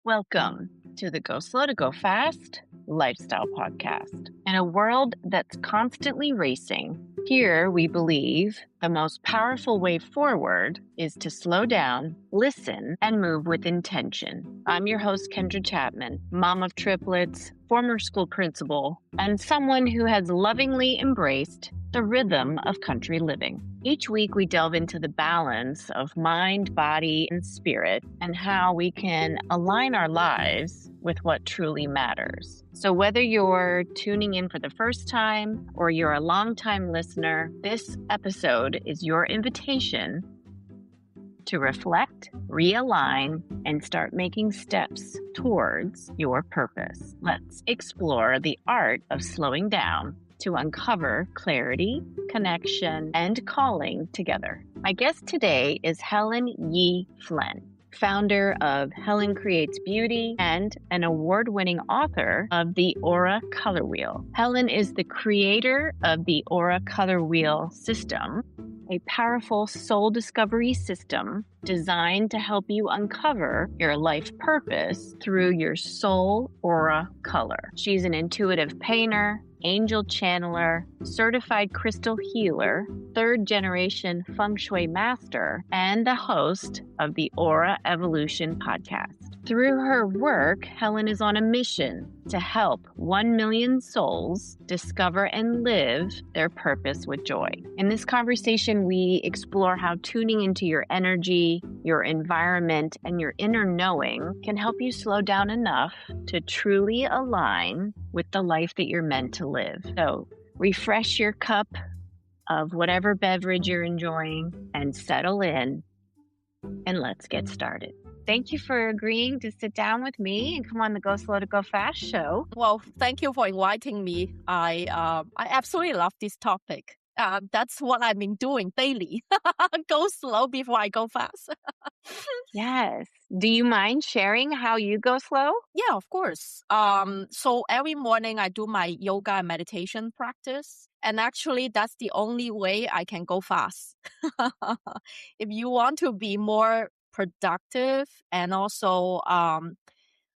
Welcome to the Go Slow to Go Fast lifestyle podcast. In a world that's constantly racing, here we believe the most powerful way forward is to slow down, listen, and move with intention. I'm your host, Kendra Chapman, mom of triplets, former school principal, and someone who has lovingly embraced the rhythm of country living. Each week, we delve into the balance of mind, body, and spirit, and how we can align our lives with what truly matters. So whether you're tuning in for the first time or you're a longtime listener, this episode is your invitation to reflect, realign, and start making steps towards your purpose. Let's explore the art of slowing down to uncover clarity, connection, and calling together. My guest today is Helen Plehn, founder of Helen Creates Beauty and an award-winning author of the Aura Color Wheel. Helen is the creator of the Aura Color Wheel system, a powerful soul discovery system designed to help you uncover your life purpose through your soul aura color. She's an intuitive painter, angel channeler, certified crystal healer, third-generation Feng Shui master, and the host of the Aura Evolution podcast. Through her work, Helen is on a mission to help 1 million souls discover and live their purpose with joy. In this conversation, we explore how tuning into your energy, your environment, and your inner knowing can help you slow down enough to truly align with the life that you're meant to live. So refresh your cup of whatever beverage you're enjoying and settle in, and let's get started. Thank you for agreeing to sit down with me and come on the Go Slow to Go Fast show. Well, thank you for inviting me. I absolutely love this topic. That's what I've been doing daily. Go slow before I go fast. Yes. Do you mind sharing how you go slow? Yeah, of course. So every morning I do my yoga and meditation practice. And actually, that's the only way I can go fast. If you want to be more productive and also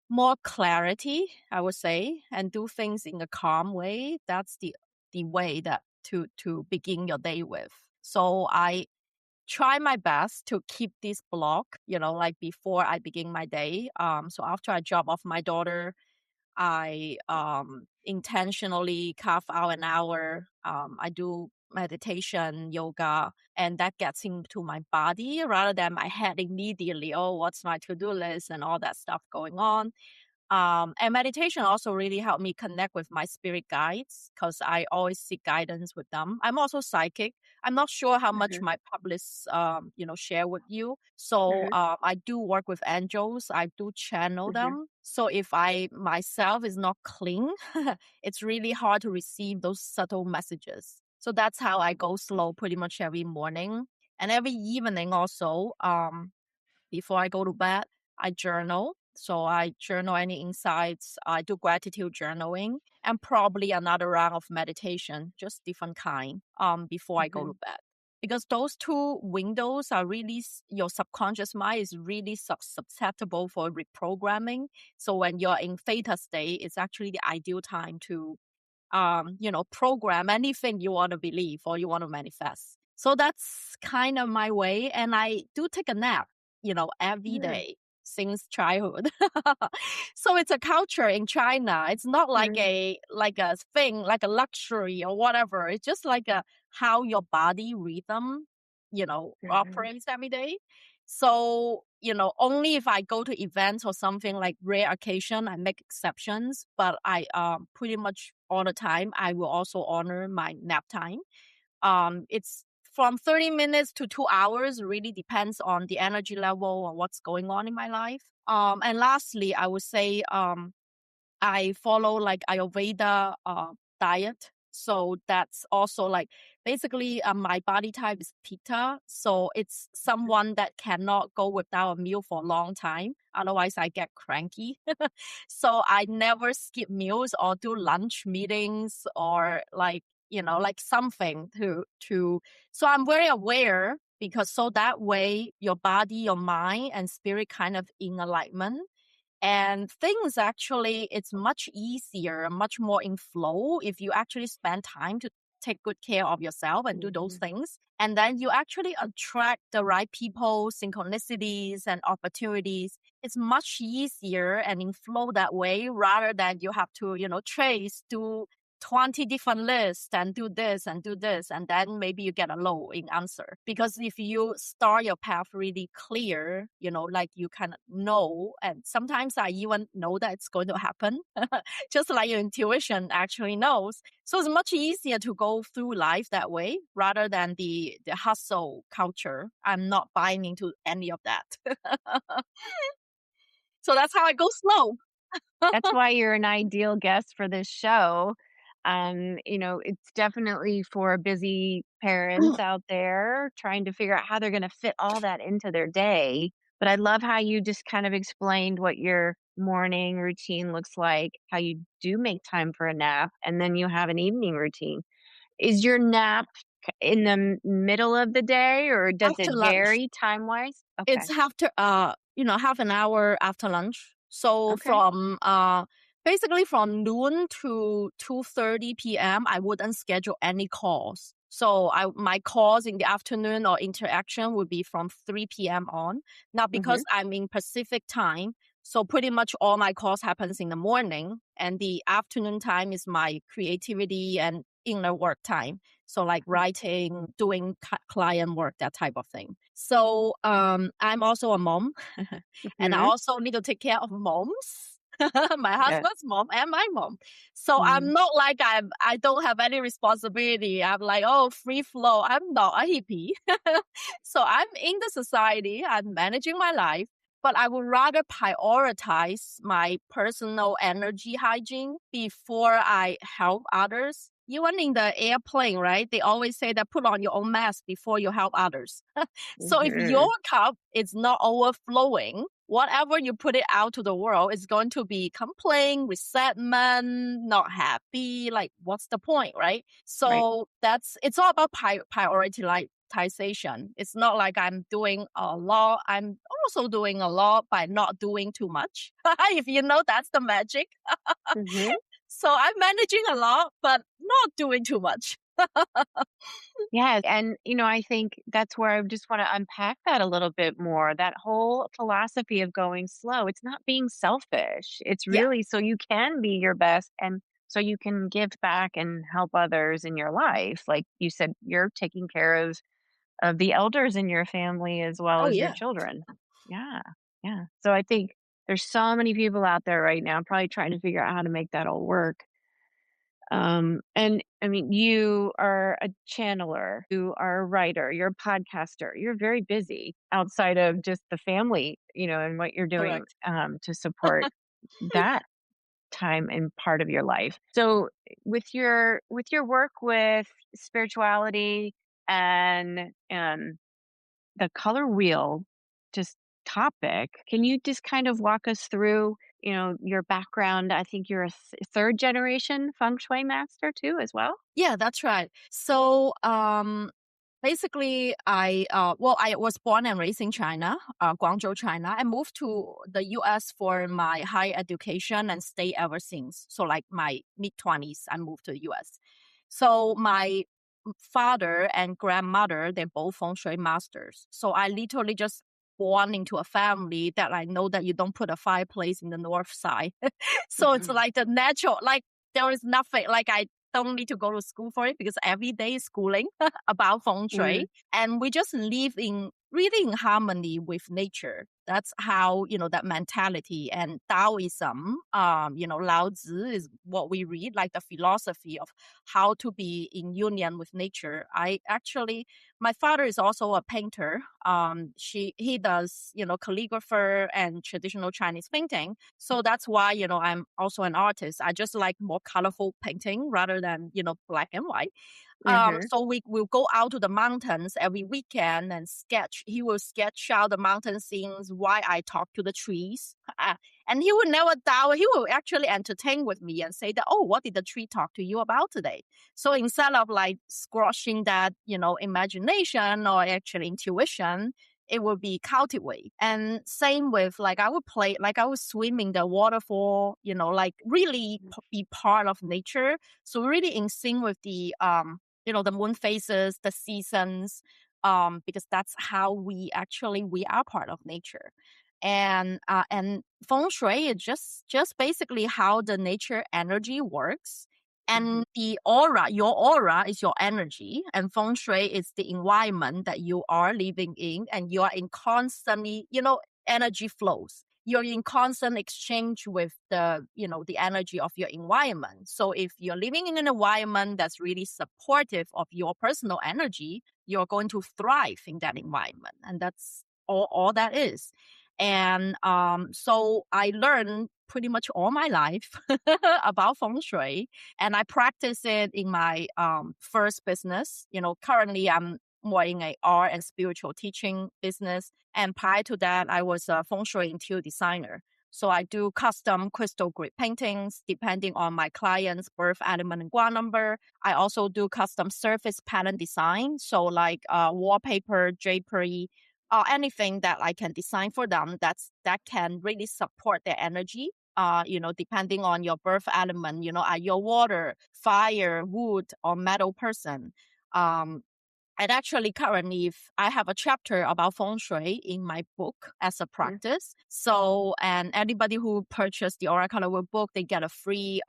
more clarity, I would say, and do things in a calm way, that's the way that to begin your day with. So I try my best to keep this block, like before I begin my day. So after I drop off my daughter, I intentionally carve out an hour. I do meditation, yoga, and that gets into my body rather than my head immediately. Oh, what's my to-do list and all that stuff going on. And meditation also really helped me connect with my spirit guides because I always seek guidance with them. I'm also psychic. I'm not sure how much my publicists, share with you. So I do work with angels. I do channel them. So if I myself is not clean, it's really hard to receive those subtle messages. So that's how I go slow pretty much every morning. And every evening also, before I go to bed, I journal. So I journal any insights. I do gratitude journaling and probably another round of meditation, just different kind, before I go to bed. Because those two windows are really, your subconscious mind is really susceptible for reprogramming. So when you're in theta state, it's actually the ideal time to, program anything you want to believe or you want to manifest. So that's kind of my way. And I do take a nap, every day since childhood. So it's a culture in China. It's not like a thing, like a luxury or whatever. It's just like how your body rhythm, operates every day. So, only if I go to events or something like rare occasion, I make exceptions. But I pretty much all the time, I will also honor my nap time. It's from 30 minutes to 2 hours, really depends on the energy level or what's going on in my life. And lastly, I would say I follow like Ayurveda diet. So that's also like basically my body type is Pitta. So it's someone that cannot go without a meal for a long time. Otherwise, I get cranky. So I never skip meals or do lunch meetings or like something so I'm very aware because so that way your body, your mind and spirit kind of in alignment. And things actually, it's much easier, much more in flow if you actually spend time to take good care of yourself and do those things. And then you actually attract the right people, synchronicities and opportunities. It's much easier and in flow that way rather than you have to, do 20 different lists and do this and do this. And then maybe you get a low in answer. Because if you start your path really clear, like you kind of know, and sometimes I even know that it's going to happen, just like your intuition actually knows. So it's much easier to go through life that way rather than the hustle culture. I'm not buying into any of that. So that's how I go slow. That's why you're an ideal guest for this show. It's definitely for busy parents out there trying to figure out how they're going to fit all that into their day. But I love how you just kind of explained what your morning routine looks like, how you do make time for a nap, and then you have an evening routine. Is your nap in the middle of the day, or does After it lunch. vary time wise? Okay. It's after half an hour after lunch. So Okay. from basically from noon to 2:30 p.m. I wouldn't schedule any calls. So my calls in the afternoon or interaction would be from 3 p.m. on. Now because Hmm. I'm in Pacific time, so pretty much all my calls happens in the morning, and the afternoon time is my creativity and inner work time. So like writing, doing client work, that type of thing. So I'm also a mom, and I Hmm. also need to take care of moms, my Yes. husband's mom and my mom. So I'm Mhm. not like I don't have any responsibility. I'm like, oh, free flow. I'm not a hippie. So I'm in the society. I'm managing my life, but I would rather prioritize my personal energy hygiene before I help others. Even in the airplane, right? They always say that put on your own mask before you help others. So if your Mhm. cup is not overflowing, whatever you put it out to the world is going to be complaint, resentment, not happy. Like, what's the point, right? Right. So it's all about prioritization. It's not like I'm doing a lot. I'm also doing a lot by not doing too much. If you know, that's the magic. Mhm. So I'm managing a lot, but not doing too much. Yes, and, I think that's where I just wanna unpack that a little bit more, that whole philosophy of going slow. It's not being selfish. It's Yeah. really so you can be your best and so you can give back and help others in your life. Like you said, you're taking care of the elders in your family as well Oh, as your yeah. children. Yeah, yeah. So I think there's so many people out there right now probably trying to figure out how to make that all work. And I mean, you are a channeler, you are a writer, you're a podcaster, you're very busy outside of just the family, and what you're doing Correct. to support that time and part of your life. So with your work with spirituality and the color wheel just topic, can you just kind of walk us through, your background? I think you're a third generation feng shui master too, as well. Yeah, that's right. So, basically, I was born and raised in China, Guangzhou, China. I moved to the US for my higher education and stay ever since. So, like my mid-20s, I moved to the US. So, my father and grandmother, they're both feng shui masters. So, I literally just born into a family that I know that you don't put a fireplace in the north side. So, it's Mhm. like the natural, like there is nothing, like I don't need to go to school for it because every day is schooling about feng shui. Mm. And we just live in really in harmony with nature. That's how, that mentality and Taoism, Lao Tzu is what we read, like the philosophy of how to be in union with nature. My father is also a painter. He does, calligrapher and traditional Chinese painting. So that's why, I'm also an artist. I just like more colorful painting rather than, black and white. Mhm. So we will go out to the mountains every weekend and sketch. He will sketch out the mountain scenes while I talk to the trees. And he will never doubt. He will actually entertain with me and say that, oh, what did the tree talk to you about today? So instead of like squashing that, imagination or actually intuition, it would be cultivate. And same with like I would play, like I would swim in the waterfall, like really be part of nature. So really in sync with the the moon phases, the seasons, because that's how we are part of nature. And feng shui is just basically how the nature energy works. And the aura, your aura is your energy, and feng shui is the environment that you are living in, and you are in constantly, energy flows. You're in constant exchange with the energy of your environment. So if you're living in an environment that's really supportive of your personal energy, you're going to thrive in that environment. And that's all that is. And so I learned pretty much all my life about feng shui, and I practice it in my first business. Currently I'm more in a art and spiritual teaching business. And prior to that, I was a feng shui interior designer. So I do custom crystal grid paintings depending on my client's birth element and gua number. I also do custom surface pattern design. So like wallpaper, drapery, anything that I can design for them that can really support their energy. Depending on your birth element, are you a water, fire, wood, or metal person? And actually, currently, if I have a chapter about feng shui in my book as a practice. So, and anybody who purchased the Aura Color book, they get a free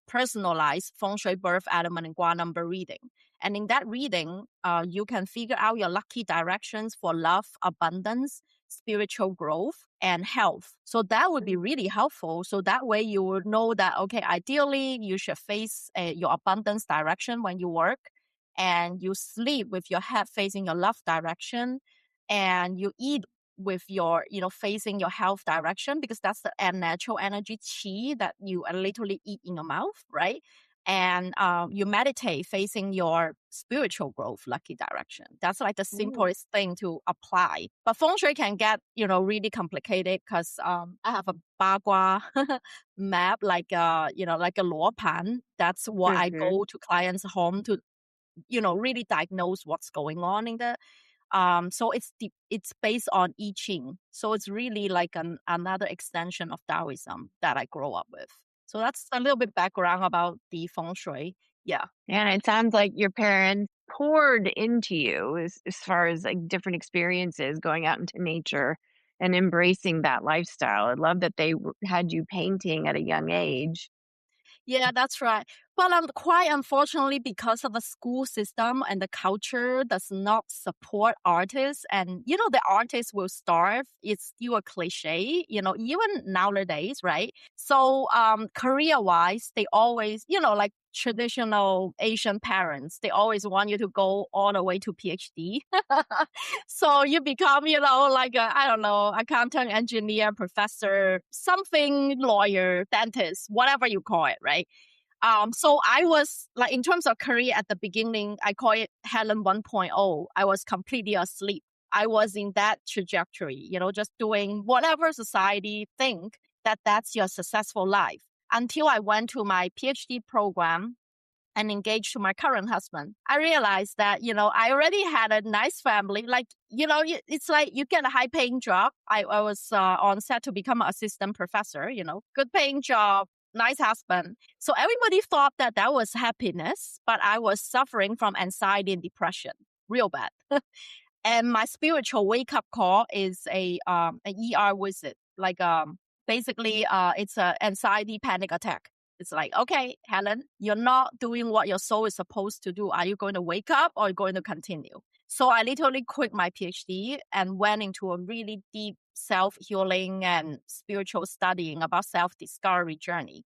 personalized feng shui birth element and gua number reading. And in that reading, you can figure out your lucky directions for love, abundance, spiritual growth, and health. So that would be really helpful. So that way you would know that, okay, ideally you should face your abundance direction when you work, and you sleep with your head facing your love direction, and you eat with your, facing your health direction, because that's the natural energy chi that you literally eat in your mouth, right? And you meditate facing your spiritual growth lucky direction. That's like the simplest thing to apply. But feng shui can get, really complicated, because I have a bagua map, like like a luopan. That's what I go to clients' home to, really diagnose what's going on in the so it's based on I Ching. So it's really like another extension of Taoism that I grow up with. So that's a little bit background about the feng shui. Yeah. And it sounds like your parents poured into you as far as like different experiences, going out into nature and embracing that lifestyle. I love that they had you painting at a young age. Yeah, that's right. But quite unfortunately, because of the school system and the culture does not support artists, and the artists will starve. It's still a cliche, even nowadays, right? So career-wise, they always, like traditional Asian parents, they always want you to go all the way to PhD. So you become, like I don't know, accountant, engineer, professor, something, lawyer, dentist, whatever you call it, right? So I was like, in terms of career at the beginning, I call it Helen 1.0. I was completely asleep. I was in that trajectory, just doing whatever society think that that's your successful life, until I went to my PhD program and engaged to my current husband. I realized that, I already had a nice family. Like, it's like you get a high paying job. I was on set to become an assistant professor, good paying job, nice husband. So everybody thought that that was happiness, but I was suffering from anxiety and depression, real bad. And my spiritual wake up call is an ER visit. Like, basically, it's an anxiety panic attack. It's like, okay, Helen, you're not doing what your soul is supposed to do. Are you going to wake up, or are you going to continue? So I literally quit my PhD and went into a really deep self-healing and spiritual studying about self-discovery journey.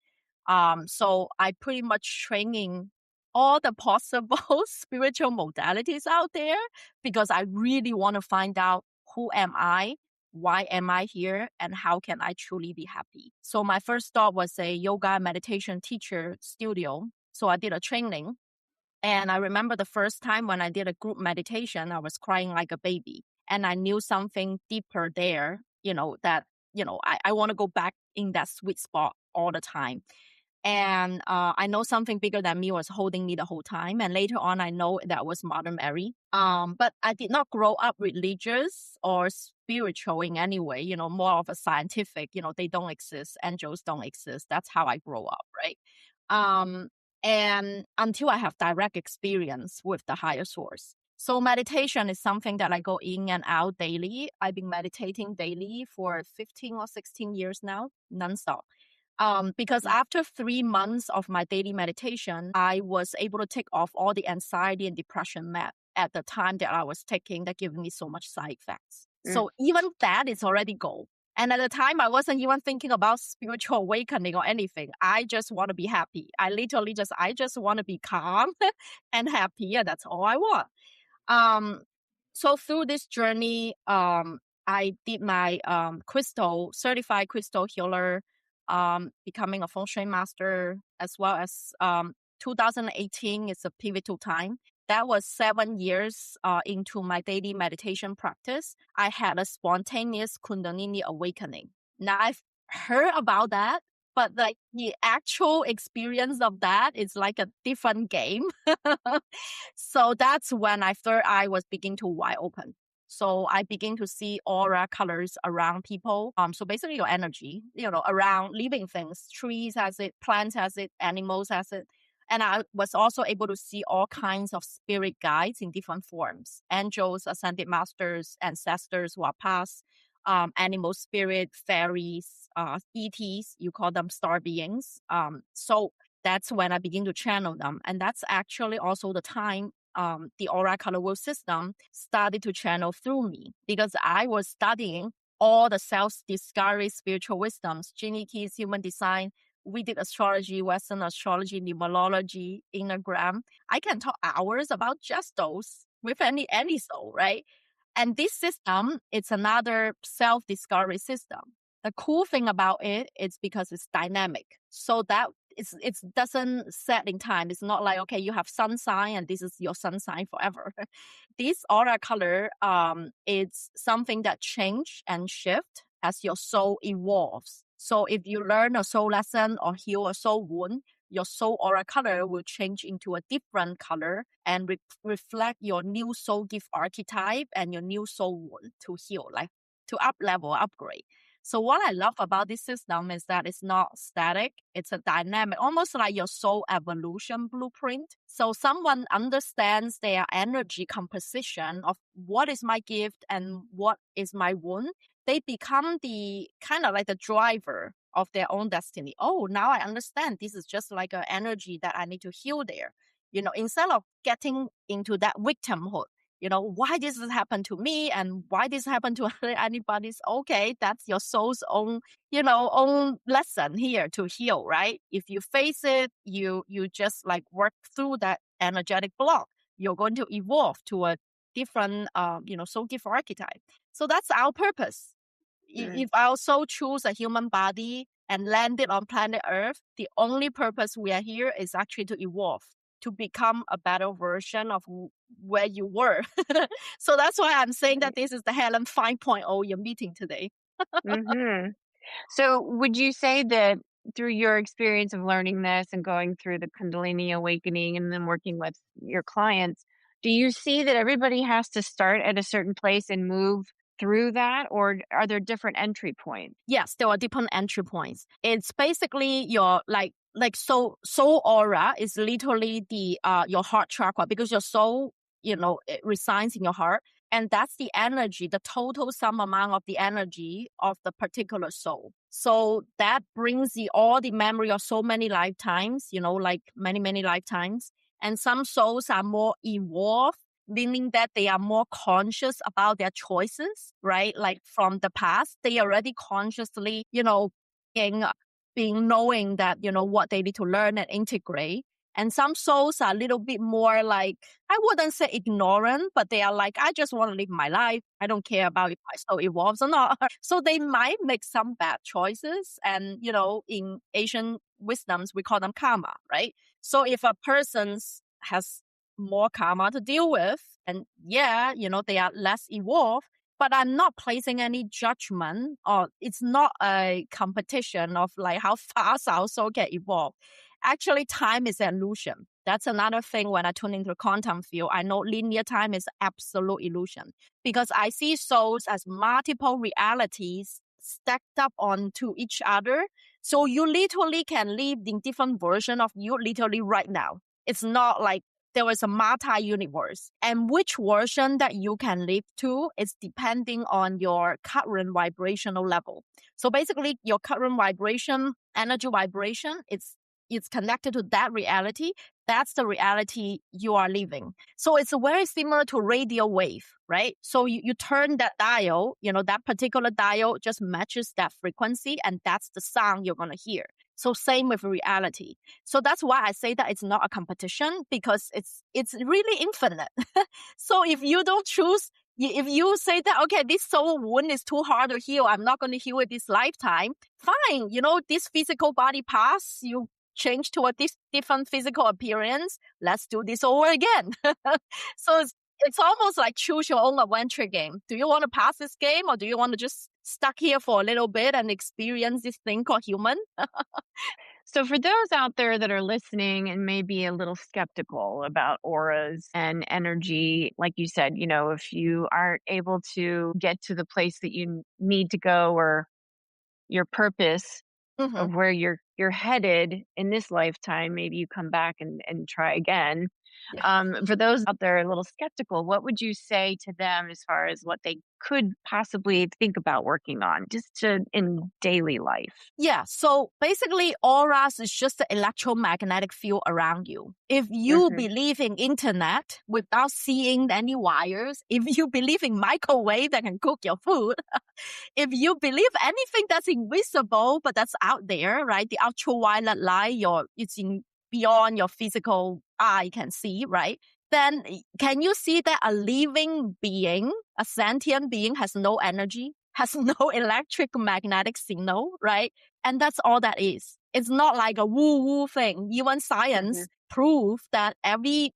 So I pretty much training all the possible spiritual modalities out there, because I really want to find out, who am I? Why am I here? And how can I truly be happy? So my first stop was a yoga meditation teacher studio. So I did a training. And I remember the first time when I did a group meditation, I was crying like a baby. And I knew something deeper there, that, I want to go back in that sweet spot all the time. And I know something bigger than me was holding me the whole time. And later on, I know that was Mother Mary. But I did not grow up religious or spiritual in any way, more of a scientific, they don't exist. Angels don't exist. That's how I grow up, right? And until I have direct experience with the higher source. So meditation is something that I go in and out daily. I've been meditating daily for 15 or 16 years now, nonstop. Because after 3 months of my daily meditation, I was able to take off all the anxiety and depression map at the time that I was taking that gave me so much side effects. So even that is already goal. And at the time, I wasn't even thinking about spiritual awakening or anything. I just want to be happy. I just want to be calm and happy. And that's all I want. So through this journey, I did my certified crystal healer, becoming a Feng Shui master, as well as 2018 is a pivotal time. That was 7 years into my daily meditation practice. I had a spontaneous Kundalini awakening. Now I've heard about that, but like the actual experience of that is like a different game. So that's when I third eye was beginning to wide open. So I begin to see aura colors around people. So basically your energy, around living things. Trees has it, plants has it, animals has it. And I was also able to see all kinds of spirit guides in different forms. Angels, ascended masters, ancestors who are past, animal spirit, fairies, ETs, you call them star beings. So that's when I begin to channel them. And that's actually also the time the aura color wheel system started to channel through me, because I was studying all the self-discovery spiritual wisdoms, Genie Keys, human design, Vedic astrology, Western astrology, numerology, enneagram. I can talk hours about just those with any soul, right? And this system, it's another self-discovery system. The cool thing about it is because it's dynamic. So that it doesn't set in time. It's not like, okay, you have sun sign and this is your sun sign forever. This aura color, it's something that change and shift as your soul evolves. So if you learn a soul lesson or heal a soul wound, your soul aura color will change into a different color and reflect your new soul gift archetype and your new soul wound to heal, like to upgrade. So what I love about this system is that it's not static. It's a dynamic, almost like your soul evolution blueprint. So someone understands their energy composition of what is my gift and what is my wound. They become the kind of like the driver of their own destiny. Oh, now I understand. This is just like an energy that I need to heal there. Instead of getting into that victimhood, why this has happened to me and why this happened to anybody's. Okay, that's your soul's own, own lesson here to heal, right? If you face it, you just like work through that energetic block. You're going to evolve to a different, soul gift archetype. So that's our purpose. If our soul choose a human body and landed on planet Earth, the only purpose we are here is actually to evolve, to become a better version of where you were. So that's why I'm saying that this is the Helen 5.0 you're meeting today. So would you say that through your experience of learning this and going through the Kundalini awakening and then working with your clients, do you see that everybody has to start at a certain place and move through that, or are there different entry points? Yes, there are different entry points. It's basically your like soul aura is literally the your heart chakra, because your soul, it resides in your heart. And that's the energy, the total sum amount of the energy of the particular soul. So that brings all the memory of so many lifetimes, like many, many lifetimes. And some souls are more evolved, meaning that they are more conscious about their choices, right? Like from the past, they already consciously, being knowing that, what they need to learn and integrate. And some souls are a little bit more like, I wouldn't say ignorant, but they are like, I just want to live my life. I don't care about if my soul evolves or not. So they might make some bad choices. And, in Asian wisdoms, we call them karma, right? So if a person has more karma to deal with, and they are less evolved, but I'm not placing any judgment, or it's not a competition of like how fast our soul can evolve. Actually, time is an illusion. That's another thing when I tune into the quantum field. I know linear time is absolute illusion because I see souls as multiple realities stacked up onto each other. So you literally can live in different version of you literally right now. It's not like there is a multi-universe. And which version that you can live to is depending on your current vibrational level. So basically, your current vibration, energy vibration, it's connected to that reality. That's the reality you are living. So it's very similar to radio wave, right? So you turn that dial, that particular dial just matches that frequency, and that's the sound you're going to hear. So same with reality. So that's why I say that it's not a competition, because it's really infinite. So if you don't choose, if you say that, okay, this soul wound is too hard to heal, I'm not going to heal it this lifetime, fine. This physical body pass, you change to a different physical appearance. Let's do this over again. So it's almost like choose your own adventure game. Do you want to pass this game, or do you want to just stuck here for a little bit and experience this thing called human? So, for those out there that are listening and maybe a little skeptical about auras and energy, like you said, if you aren't able to get to the place that you need to go, or your purpose of where you're headed in this lifetime, maybe you come back and try again. Yeah. For those out there a little skeptical, what would you say to them as far as what they could possibly think about working on in daily life? Yeah. So basically, auras is just the electromagnetic field around you. If you Mhm. believe in internet without seeing any wires, if you believe in microwave that can cook your food, if you believe anything that's invisible but that's out there, right? The ultraviolet light, it's beyond your physical eye can see, right? Then can you see that a living being, a sentient being, has no energy, has no electric magnetic signal, right? And that's all that is. It's not like a woo-woo thing. Even science proves that every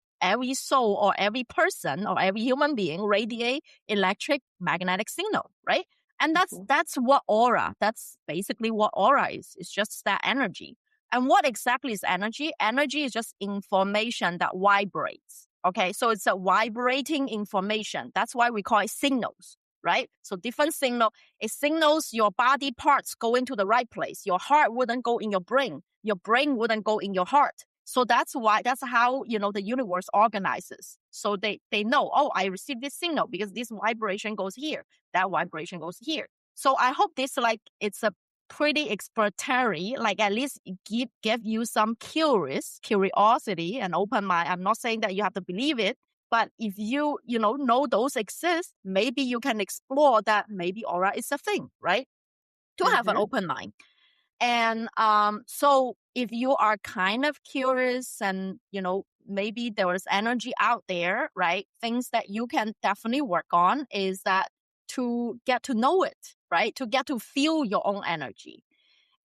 soul or every person or every human being radiate electric magnetic signal, right? And that's what aura, that's basically what aura is. It's just that energy. And what exactly is energy? Energy is just information that vibrates. Okay, so it's a vibrating information. That's why we call it signals, right? So different signal, it signals your body parts going to the right place. Your heart wouldn't go in your brain. Your brain wouldn't go in your heart. So that's how, the universe organizes. So they know, oh, I received this signal because this vibration goes here. That vibration goes here. So I hope this, it's a pretty exploratory, at least give you some curiosity and open mind. I'm not saying that you have to believe it, but if you, know those exist, maybe you can explore that maybe aura is a thing, right? To have an open mind. And so if you are kind of curious and, maybe there is energy out there, right? Things that you can definitely work on is that to get to know it, right? To get to feel your own energy.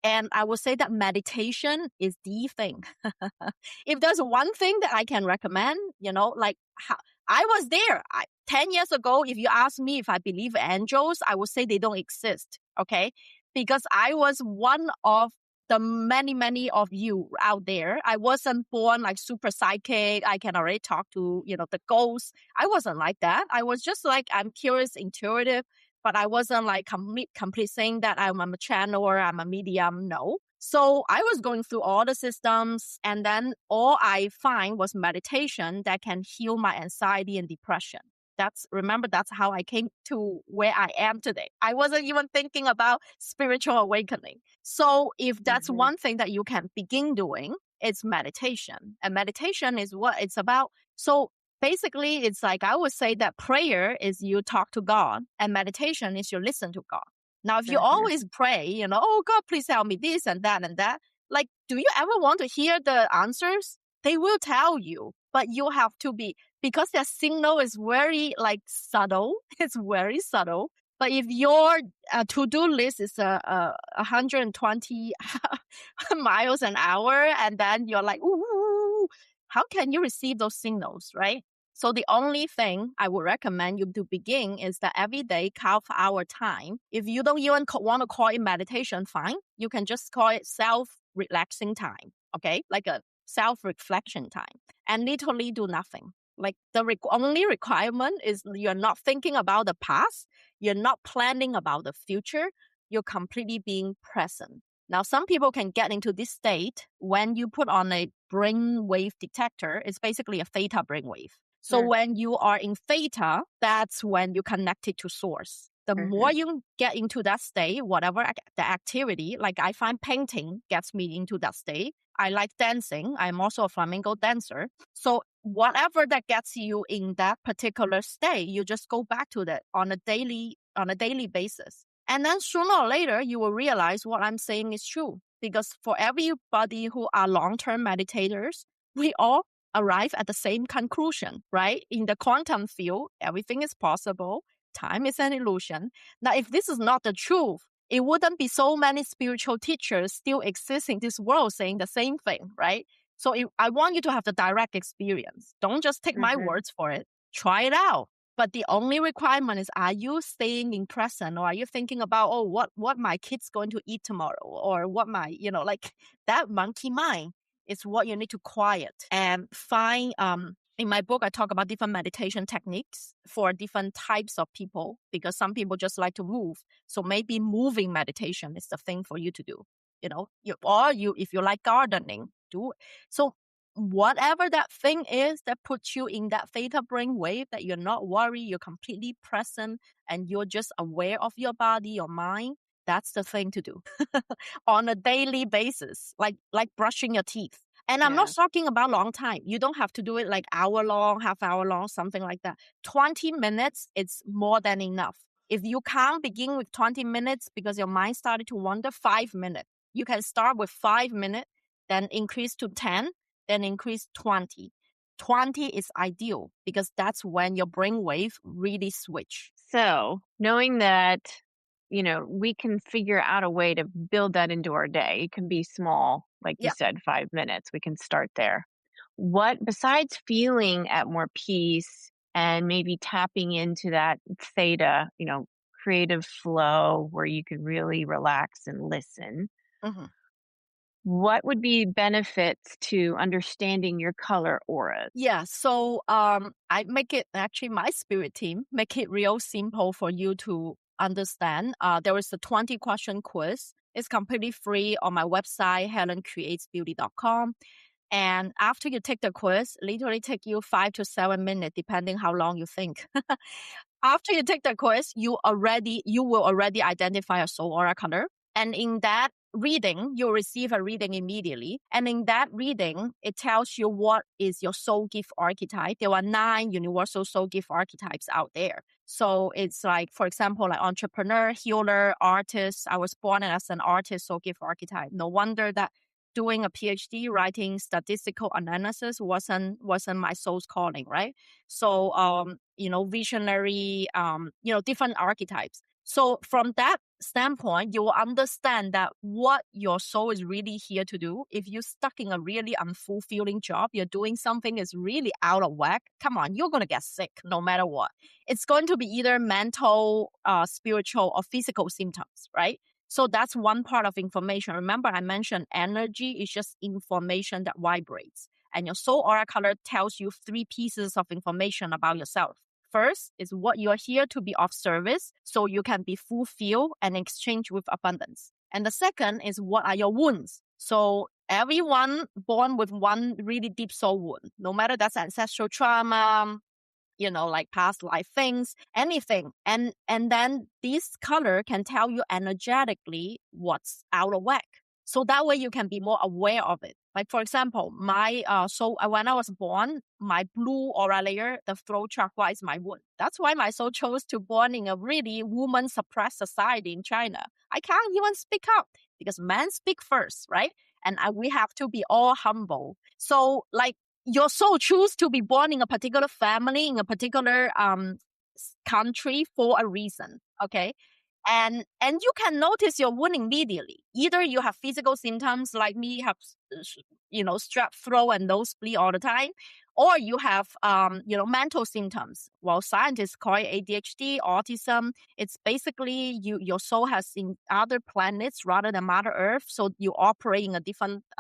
And I would say that meditation is the thing. If there's one thing that I can recommend, I was there 10 years ago. If you ask me if I believe angels, I would say they don't exist. Okay. Because I was one of the many, many of you out there. I wasn't born like super psychic. I can already talk to, the ghosts. I wasn't like that. I was just like, I'm curious, intuitive, but I wasn't like complete saying that I'm a channel or I'm a medium. No. So I was going through all the systems, and then all I find was meditation that can heal my anxiety and depression. That's how I came to where I am today. I wasn't even thinking about spiritual awakening. So if that's one thing that you can begin doing, it's meditation. And meditation is what it's about. So basically, it's like I would say that prayer is you talk to God, and meditation is you listen to God. Now, if you always pray, oh God, please help me this and that and that, like, do you ever want to hear the answers? They will tell you, but you have to be, because their signal is very subtle. It's very subtle. But if your to-do list is 120 miles an hour, and then you're like, ooh, how can you receive those signals, right? So the only thing I would recommend you to begin is that every day carve our time. If you don't even want to call it meditation, fine. You can just call it self-relaxing time, okay? Like a self-reflection time, and literally do nothing. Like the only requirement is you're not thinking about the past. You're not planning about the future. You're completely being present. Now, some people can get into this state when you put on a brainwave detector. It's basically a theta brainwave. So when you are in theta, that's when you connect it to source. The more you get into that state, whatever the activity, like I find painting gets me into that state. I like dancing. I'm also a flamenco dancer. So whatever that gets you in that particular state, you just go back to that on a daily basis. And then sooner or later, you will realize what I'm saying is true. Because for everybody who are long-term meditators, we all arrive at the same conclusion, right? In the quantum field, everything is possible. Time is an illusion. Now, if this is not the truth, it wouldn't be so many spiritual teachers still exist in this world saying the same thing, right? So I want you to have the direct experience. Don't just take my words for it. Try it out. But the only requirement is, are you staying in present, or are you thinking about, oh, what my kid's going to eat tomorrow, or what my, like that monkey mind is what you need to quiet and find. In my book, I talk about different meditation techniques for different types of people, because some people just like to move. So maybe moving meditation is the thing for you to do. If you like gardening, do it. So whatever that thing is that puts you in that theta brain wave, that you're not worried, you're completely present, and you're just aware of your body, your mind, that's the thing to do on a daily basis, like brushing your teeth. And I'm not talking about long time. You don't have to do it like hour long, half hour long, something like that. 20 minutes, it's more than enough. If you can't begin with 20 minutes because your mind started to wander, 5 minutes. You can start with 5 minutes, then increase to 10, then increase 20. 20 is ideal because that's when your brainwave really switch. So knowing that, we can figure out a way to build that into our day. It can be small, like you said, 5 minutes. We can start there. What, besides feeling at more peace and maybe tapping into that theta, creative flow where you can really relax and listen, what would be benefits to understanding your color auras? Yeah, so I make it, actually my spirit team make it real simple for you to understand. There is a 20-question quiz. It's completely free on my website, helencreatesbeauty.com. And after you take the quiz, literally take you 5 to 7 minutes, depending how long you think. After you take the quiz, you will already identify a soul aura color. And in that reading, you'll receive a reading immediately. And in that reading, it tells you what is your soul gift archetype. There are 9 universal soul gift archetypes out there. So it's like, for example, like entrepreneur, healer, artist. I was born as an artist soul gift archetype. No wonder that doing a PhD writing statistical analysis wasn't my soul's calling, right? So, visionary, different archetypes. So from that standpoint, you will understand that what your soul is really here to do. If you're stuck in a really unfulfilling job, you're doing something is really out of whack, come on, you're going to get sick no matter what. It's going to be either mental, spiritual, or physical symptoms, right? So that's one part of information. Remember, I mentioned energy is just information that vibrates. And your soul aura color tells you 3 pieces of information about yourself. First is what you're here to be of service, so you can be fulfilled and exchange with abundance. And the second is what are your wounds. So everyone born with one really deep soul wound, no matter that's ancestral trauma, like past life things, anything. And then this color can tell you energetically what's out of whack. So that way you can be more aware of it. Like, for example, my when I was born, my blue aura layer, the throat chakra is my wound. That's why my soul chose to born in a really woman suppressed society in China. I can't even speak up because men speak first, right? And we have to be all humble. So like, your soul choose to be born in a particular family, in a particular country for a reason, okay? And you can notice your wound immediately. Either you have physical symptoms like me, have strep throat and nosebleed all the time, Or you have, mental symptoms. Well, scientists call it ADHD, autism. It's basically your soul has in other planets rather than Mother Earth. So you operate in a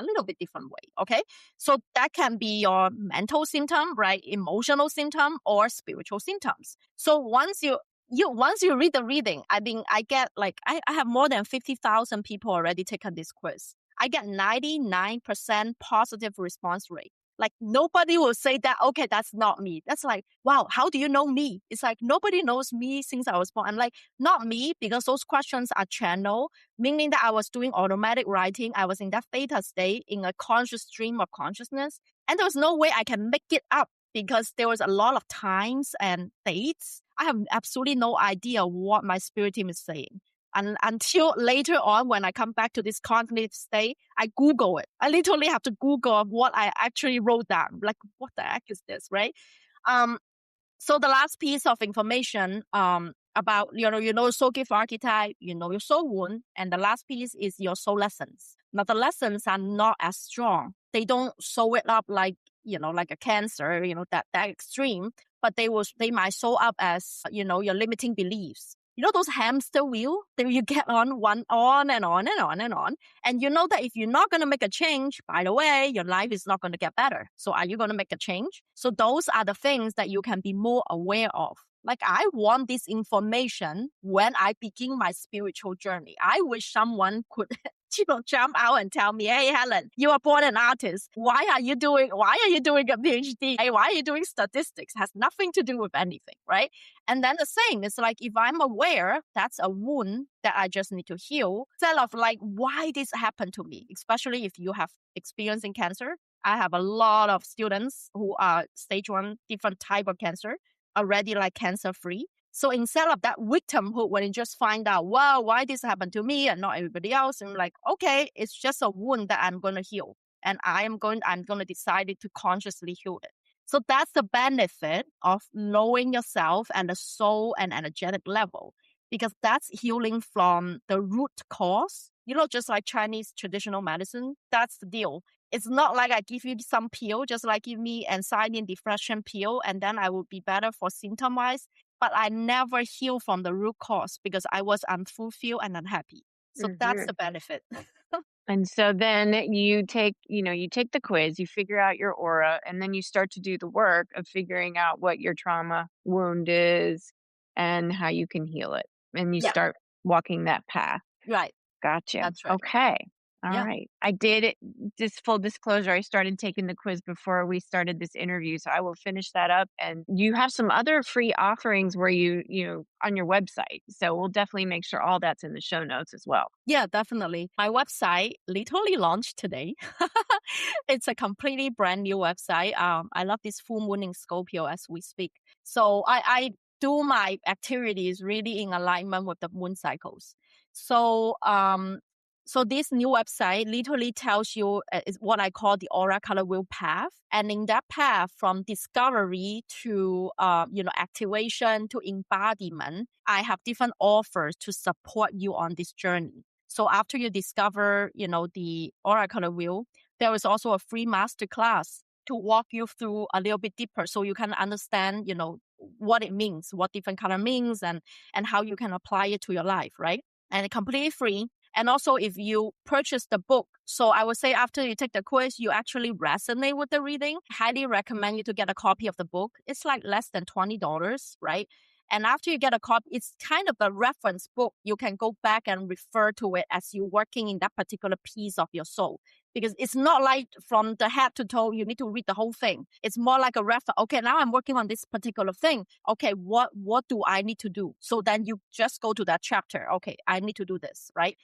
little bit different way. Okay. So that can be your mental symptom, right? Emotional symptom or spiritual symptoms. So once you read the reading, I mean, I get I have more than 50,000 people already taken this quiz. I get 99% positive response rate. Like nobody will say that, okay, that's not me. That's like, wow, how do you know me? It's like nobody knows me since I was born. I'm like, not me, because those questions are channeled, meaning that I was doing automatic writing. I was in that theta state in a conscious stream of consciousness. And there was no way I can make it up because there was a lot of times and dates. I have absolutely no idea what my spirit team is saying. And until later on, when I come back to this cognitive state, I Google it. I literally have to Google what I actually wrote down. Like, what the heck is this, right? So the last piece of information about, soul gift archetype, your soul wound. And the last piece is your soul lessons. Now, the lessons are not as strong. They don't sew it up like a cancer, that extreme. But they might sew up as, your limiting beliefs. Those hamster wheel that you get on and on and on and on. And you know that if you're not going to make a change, by the way, your life is not going to get better. So are you going to make a change? So those are the things that you can be more aware of. Like I want this information when I begin my spiritual journey. I wish someone could jump out and tell me, hey, Helen, you are born an artist. Why are you doing a PhD? Hey, why are you doing statistics? Has nothing to do with anything, right? And then the same is like, if I'm aware, that's a wound that I just need to heal. Instead of like, why this happened to me, especially if you have experience in cancer. I have a lot of students who are stage 1, different type of cancer, already like cancer free. So instead of that victimhood, when you just find out, wow, why this happened to me and not everybody else, I'm like, okay, it's just a wound that I'm going to heal. And I'm going to decide to consciously heal it. So that's the benefit of knowing yourself and the soul and energetic level, because that's healing from the root cause. Just like Chinese traditional medicine, that's the deal. It's not like I give you some pill, just like give me anxiety and depression pill, and then I will be better for symptom-wise. But I never heal from the root cause because I was unfulfilled and unhappy. So that's the benefit. And so then you take the quiz, you figure out your aura, and then you start to do the work of figuring out what your trauma wound is and how you can heal it. And you start walking that path. Right. Gotcha. That's right. Okay. All right. I did it. Just full disclosure, I started taking the quiz before we started this interview. So I will finish that up. And you have some other free offerings where you on your website. So we'll definitely make sure all that's in the show notes as well. Yeah, definitely. My website literally launched today. It's a completely brand new website. I love this full moon in Scorpio as we speak. So I do my activities really in alignment with the moon cycles. So, so this new website literally tells you is what I call the aura color wheel path. And in that path, from discovery to, activation to embodiment, I have different offers to support you on this journey. So after you discover, the aura color wheel, there is also a free masterclass to walk you through a little bit deeper so you can understand, what it means, what different color means, and how you can apply it to your life, right? And completely free. And also if you purchase the book, so I would say after you take the quiz, you actually resonate with the reading, highly recommend you to get a copy of the book. It's like less than $20, right? And after you get a copy, it's kind of a reference book. You can go back and refer to it as you're working in that particular piece of your soul. Because it's not like from the head to toe, you need to read the whole thing. It's more like a reference. Okay, now I'm working on this particular thing. Okay, what do I need to do? So then you just go to that chapter. Okay, I need to do this, right?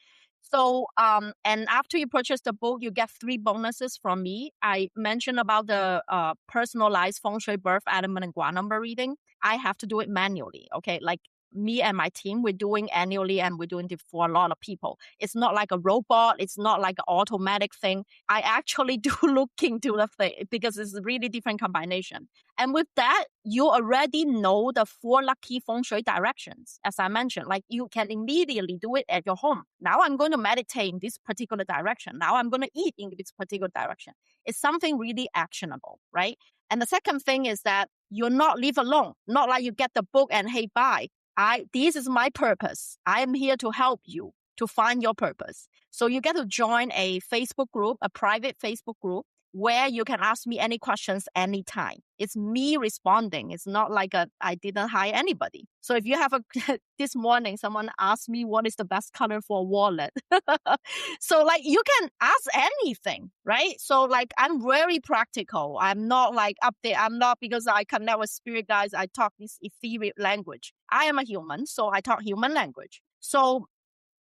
So, and after you purchase the book, you get 3 bonuses from me. I mentioned about the personalized Feng Shui birth element and Gua number reading. I have to do it manually. Okay, like me and my team, we're doing annually and we're doing it for a lot of people. It's not like a robot. It's not like an automatic thing. I actually do look into the thing because it's a really different combination. And with that, you already know the 4 lucky Feng Shui directions. As I mentioned, like you can immediately do it at your home. Now I'm going to meditate in this particular direction. Now I'm going to eat in this particular direction. It's something really actionable, right? And the second thing is that you're not live alone. Not like you get the book and hey, bye. This is my purpose. I am here to help you to find your purpose. So you get to join a Facebook group, a private Facebook group, where you can ask me any questions anytime. It's me responding. It's not like I didn't hire anybody. So if you have this morning, someone asked me what is the best color for a wallet. So like you can ask anything, right? So like I'm very practical. I'm not like up there. I'm not because I connect with spirit guides. I talk this ethereal language. I am a human, so I talk human language. So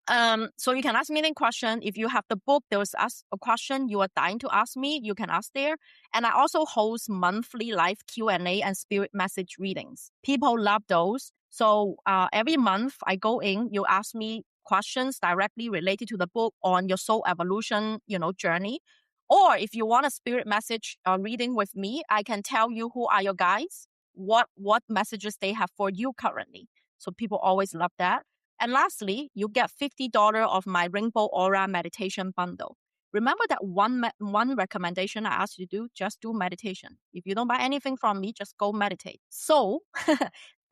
you can ask me any question. If you have the book, there was a question you are dying to ask me, you can ask there. And I also host monthly live Q&A and spirit message readings. People love those. So every month I go in, you ask me questions directly related to the book on your soul evolution, journey. Or if you want a spirit message reading with me, I can tell you who are your guides, what messages they have for you currently. So people always love that. And lastly, you get $50 of my Rainbow Aura meditation bundle. Remember that one recommendation I asked you to do, just do meditation. If you don't buy anything from me, just go meditate. So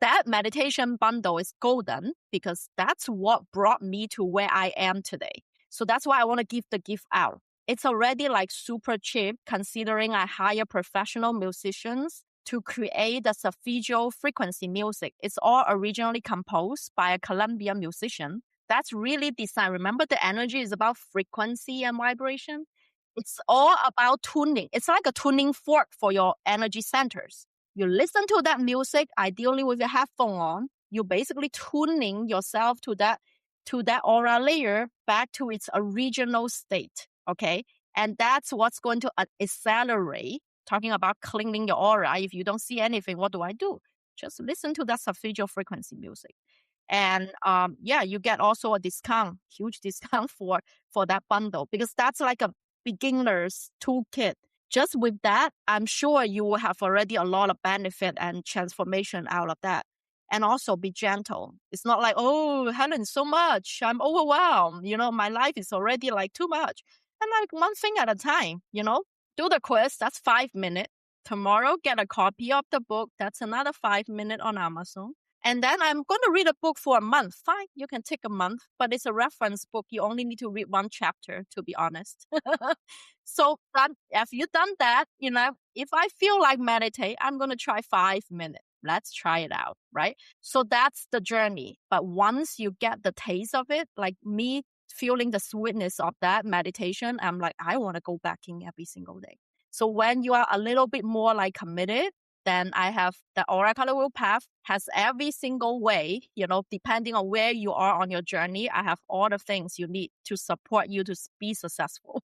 that meditation bundle is golden because that's what brought me to where I am today. So that's why I want to give the gift out. It's already like super cheap considering I hire professional musicians to create the solfeggio frequency music. It's all originally composed by a Colombian musician. That's really designed. Remember, the energy is about frequency and vibration. It's all about tuning. It's like a tuning fork for your energy centers. You listen to that music, ideally with your headphone on. You're basically tuning yourself to that aura layer back to its original state. Okay, and that's what's going to accelerate. Talking about cleaning your aura. If you don't see anything, what do I do? Just listen to that solfeggio frequency music. And you get also a discount, huge discount for that bundle because that's like a beginner's toolkit. Just with that, I'm sure you will have already a lot of benefit and transformation out of that. And also be gentle. It's not like, oh, Helen, so much. I'm overwhelmed. My life is already like too much. And like one thing at a time, do the quiz. That's 5 minutes. Tomorrow, get a copy of the book. That's another 5 minutes on Amazon. And then I'm going to read a book for a month. Fine, you can take a month, but it's a reference book. You only need to read one chapter, to be honest. So if you've done that, if I feel like meditate, I'm going to try 5 minutes. Let's try it out, right? So that's the journey. But once you get the taste of it, like me feeling the sweetness of that meditation, I'm like, I want to go back in every single day. So when you are a little bit more like committed, then I have the Aura Color Wheel Path has every single way, depending on where you are on your journey. I have all the things you need to support you to be successful.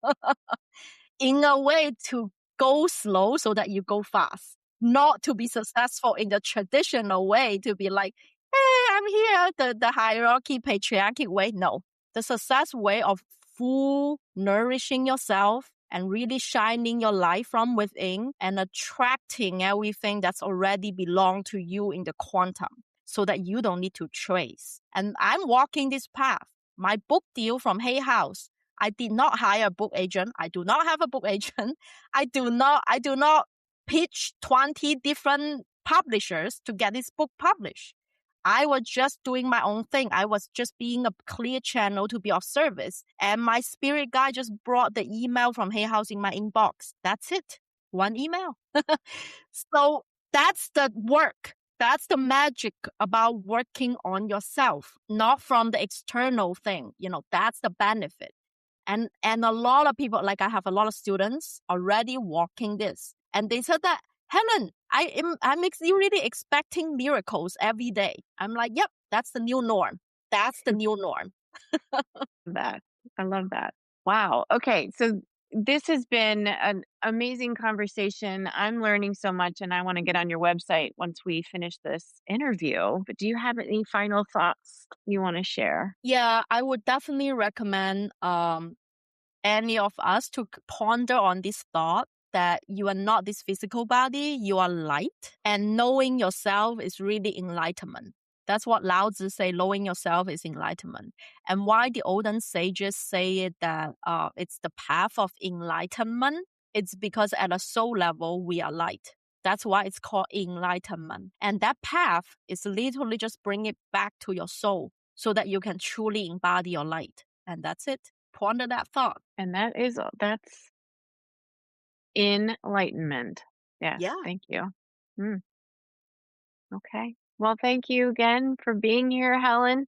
In a way to go slow so that you go fast, not to be successful in the traditional way to be like, hey, I'm here, the hierarchy, patriarchy way. No, the success way of full nourishing yourself and really shining your light from within and attracting everything that's already belong to you in the quantum so that you don't need to trace. And I'm walking this path. My book deal from Hay House, I did not hire a book agent. I do not have a book agent. I do not pitch 20 different publishers to get this book published. I was just doing my own thing. I was just being a clear channel to be of service. And my spirit guide just brought the email from Hay House in my inbox. That's it. One email. So that's the work. That's the magic about working on yourself, not from the external thing. That's the benefit. And a lot of people, like I have a lot of students already walking this. And they said that, Helen, I'm really expecting miracles every day. I'm like, yep, that's the new norm. That's the new norm. I love that. Wow. Okay. So this has been an amazing conversation. I'm learning so much and I want to get on your website once we finish this interview. But do you have any final thoughts you want to share? Yeah, I would definitely recommend any of us to ponder on this thought that you are not this physical body, you are light. And knowing yourself is really enlightenment. That's what Lao Tzu say, knowing yourself is enlightenment. And why the olden sages say it that it's the path of enlightenment, it's because at a soul level, we are light. That's why it's called enlightenment. And that path is literally just bring it back to your soul so that you can truly embody your light. And that's it. Ponder that thought. And that's enlightenment. Yes, Yeah. thank you. Okay. Well, thank you again for being here, Helen.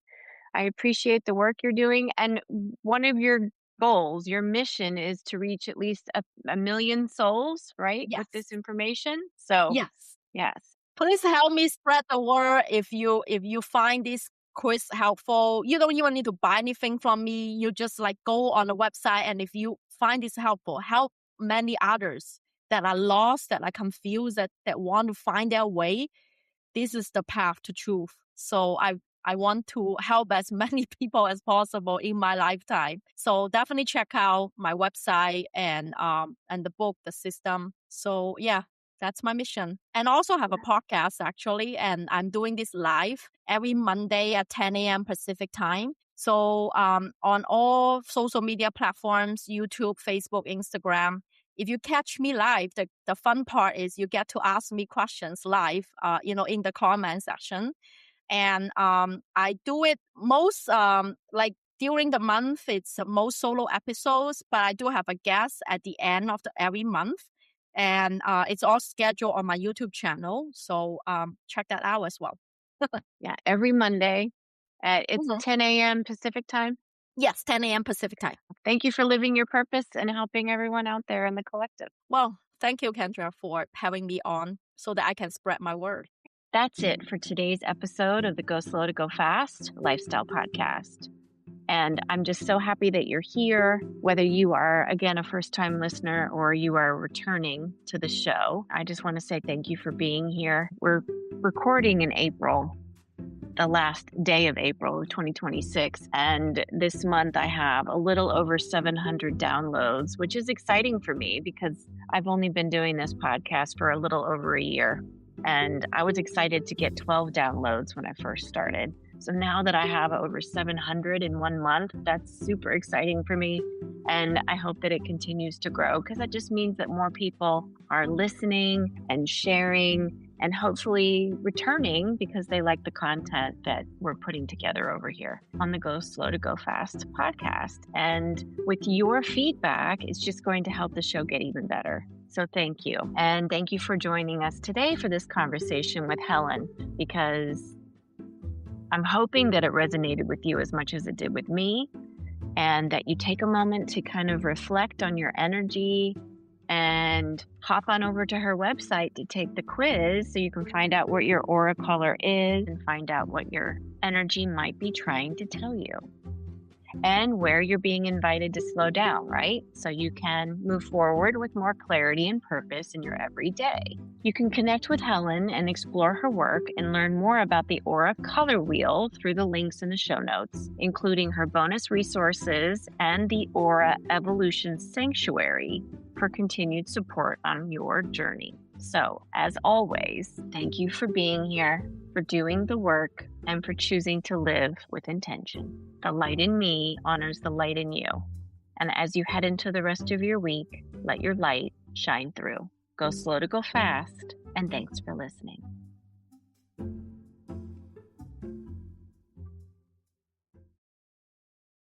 I appreciate the work you're doing. And one of your goals, your mission is to reach at least a million souls, right? With this Yes. information. So, Yes. yes. Please help me spread the word. If you find this quiz helpful, you don't even need to buy anything from me. You just like go on the website, and if you find this helpful, help many others that are lost, that are confused, that want to find their way. This is the path to truth. So I want to help as many people as possible in my lifetime. So definitely check out my website and the book, The System. So yeah, that's my mission. And also have a podcast actually. And I'm doing this live every Monday at 10 a.m. Pacific time. So on all social media platforms, YouTube, Facebook, Instagram. If you catch me live, the fun part is you get to ask me questions live, in the comment section. And I do it most like during the month. It's most solo episodes, but I do have a guest at the end of every month. And it's all scheduled on my YouTube channel. So check that out as well. Yeah. Every Monday it's Mhm. 10 a.m. Pacific time. Yes, 10 a.m. Pacific time. Thank you for living your purpose and helping everyone out there in the collective. Well, thank you, Kendra, for having me on so that I can spread my word. That's it for today's episode of the Go Slow to Go Fast Lifestyle Podcast. And I'm just so happy that you're here, whether you are, again, a first-time listener or you are returning to the show. I just want to say thank you for being here. We're recording in April, the last day of April of 2026. And this month I have a little over 700 downloads, which is exciting for me because I've only been doing this podcast for a little over a year. And I was excited to get 12 downloads when I first started. So now that I have over 700 in 1 month, that's super exciting for me. And I hope that it continues to grow because that just means that more people are listening and sharing and hopefully returning because they like the content that we're putting together over here on the Go Slow to Go Fast podcast. And with your feedback, it's just going to help the show get even better. So thank you. And thank you for joining us today for this conversation with Helen, because I'm hoping that it resonated with you as much as it did with me, and that you take a moment to kind of reflect on your energy and hop on over to her website to take the quiz so you can find out what your aura color is and find out what your energy might be trying to tell you. And where you're being invited to slow down, right? So you can move forward with more clarity and purpose in your everyday. You can connect with Helen and explore her work and learn more about the Aura Color Wheel through the links in the show notes, including her bonus resources and the Aura Evolution Sanctuary for continued support on your journey. So, as always, thank you for being here, for doing the work, and for choosing to live with intention. The light in me honors the light in you. And as you head into the rest of your week, let your light shine through. Go slow to go fast, and thanks for listening.